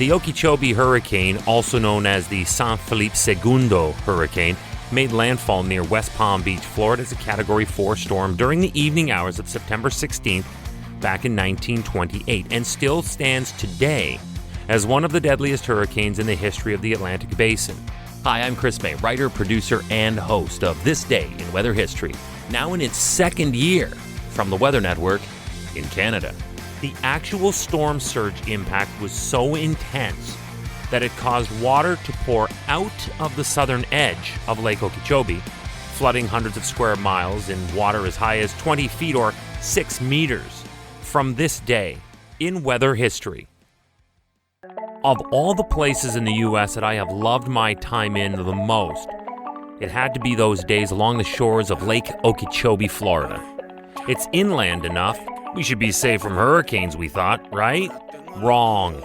The Okeechobee Hurricane, also known as the San Felipe II Hurricane, made landfall near West Palm Beach, Florida as a Category 4 storm during the evening hours of September 16th back in 1928 and still stands today as one of the deadliest hurricanes in the history of the Atlantic Basin. Hi, I'm Chris May, writer, producer, and host of This Day in Weather History, now in its second year from the Weather Network in Canada. The actual storm surge impact was so intense that it caused water to pour out of the southern edge of Lake Okeechobee, flooding hundreds of square miles in water as high as 20 feet or 6 meters. From this day in weather history. Of all the places in the U.S. that I have loved my time in the most, it had to be those days along the shores of Lake Okeechobee, Florida. It's inland enough. We should be safe from hurricanes, we thought, right? Wrong.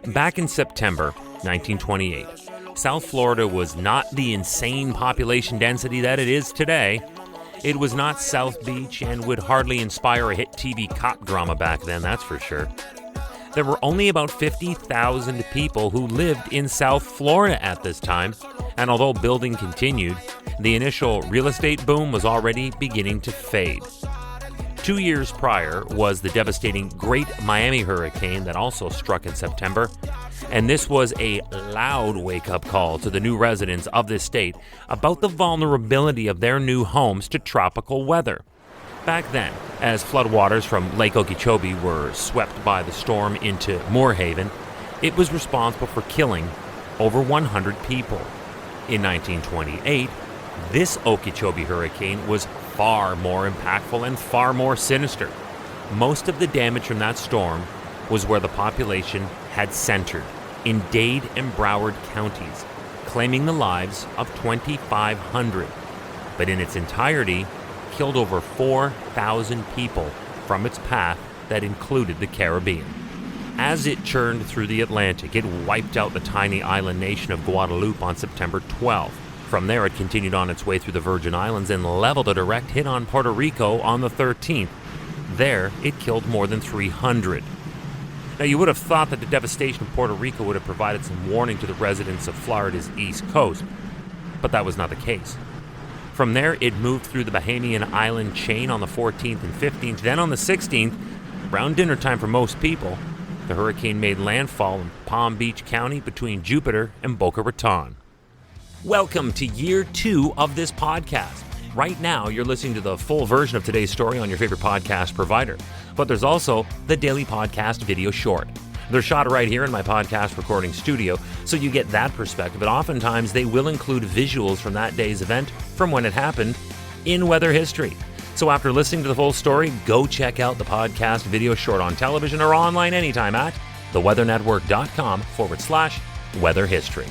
Back in September 1928, South Florida was not the insane population density that it is today. It was not South Beach and would hardly inspire a hit TV cop drama back then, that's for sure. There were only about 50,000 people who lived in South Florida at this time, and although building continued, the initial real estate boom was already beginning to fade. 2 years prior was the devastating Great Miami Hurricane that also struck in September, and this was a loud wake-up call to the new residents of this state about the vulnerability of their new homes to tropical weather. Back then, as floodwaters from Lake Okeechobee were swept by the storm into Moorhaven, it was responsible for killing over 100 people. In 1928, this Okeechobee hurricane was far more impactful and far more sinister. Most of the damage from that storm was where the population had centered, in Dade and Broward counties, claiming the lives of 2,500, but in its entirety, killed over 4,000 people from its path that included the Caribbean. As it churned through the Atlantic, it wiped out the tiny island nation of Guadeloupe on September 12th. From there, it continued on its way through the Virgin Islands and leveled a direct hit on Puerto Rico on the 13th. There, it killed more than 300. Now, you would have thought that the devastation of Puerto Rico would have provided some warning to the residents of Florida's east coast, but that was not the case. From there, it moved through the Bahamian island chain on the 14th and 15th. Then on the 16th, around dinner time for most people, the hurricane made landfall in Palm Beach County between Jupiter and Boca Raton. Welcome to year 2 of this podcast. Right now, you're listening to the full version of today's story on your favorite podcast provider. But there's also the daily podcast video short. They're shot right here in my podcast recording studio, so you get that perspective. But oftentimes, they will include visuals from that day's event, from when it happened, in weather history. So after listening to the full story, go check out the podcast video short on television or online anytime at theweathernetwork.com/weather history.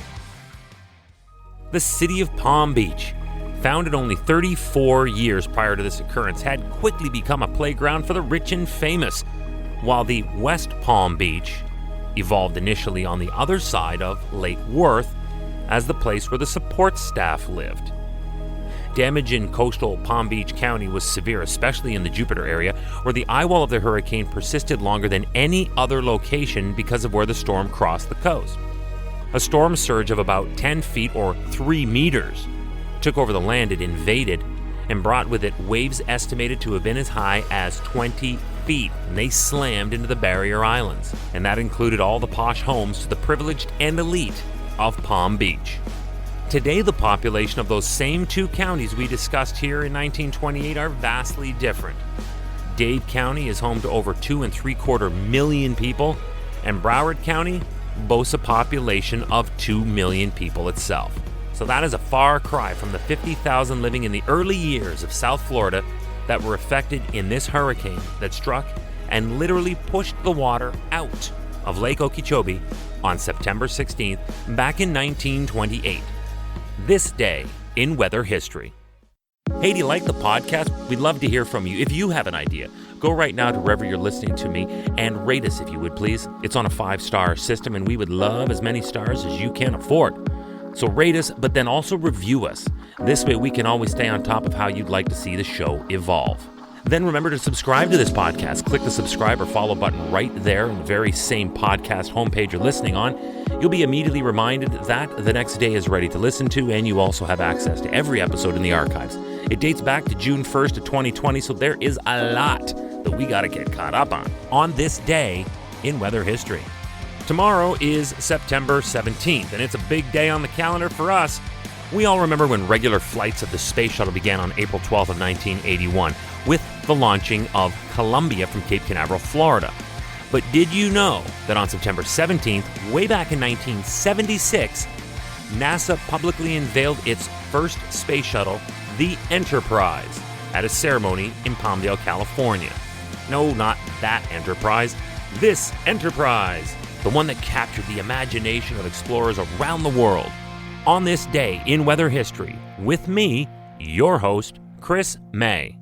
The city of Palm Beach, founded only 34 years prior to this occurrence, had quickly become a playground for the rich and famous, while the West Palm Beach evolved initially on the other side of Lake Worth as the place where the support staff lived. Damage in coastal Palm Beach County was severe, especially in the Jupiter area, where the eyewall of the hurricane persisted longer than any other location because of where the storm crossed the coast. A storm surge of about 10 feet or 3 meters took over the land it invaded and brought with it waves estimated to have been as high as 20 feet, and they slammed into the barrier islands, and that included all the posh homes to the privileged and elite of Palm Beach. Today, the population of those same 2 counties we discussed here in 1928 are vastly different. Dade County is home to over 2.75 million people, and Broward County boasts a population of 2 million people itself. So that is a far cry from the 50,000 living in the early years of South Florida that were affected in this hurricane that struck and literally pushed the water out of Lake Okeechobee on September 16th back in 1928. This day in weather history. Hey, do you like the podcast? We'd love to hear from you. If you have an idea, go right now to wherever you're listening to me and rate us if you would, please. It's on a 5-star system, and we would love as many stars as you can afford. So rate us, but then also review us. This way we can always stay on top of how you'd like to see the show evolve. then remember to subscribe to this podcast. Click the subscribe or follow button right there on the very same podcast homepage you're listening on. You'll be immediately reminded that the next day is ready to listen to, and you also have access to every episode in the archives. It dates back to June 1st of 2020, so there is a lot that we got to get caught up on this day in weather history. Tomorrow is September 17th, and it's a big day on the calendar for us. We all remember when regular flights of the space shuttle began on April 12th of 1981 with the launching of Columbia from Cape Canaveral, Florida. But did you know that on September 17th, way back in 1976, NASA publicly unveiled its first space shuttle, the Enterprise, at a ceremony in Palmdale, California? No, not that Enterprise, this Enterprise, the one that captured the imagination of explorers around the world. On this day in weather history, with me, your host, Chris May.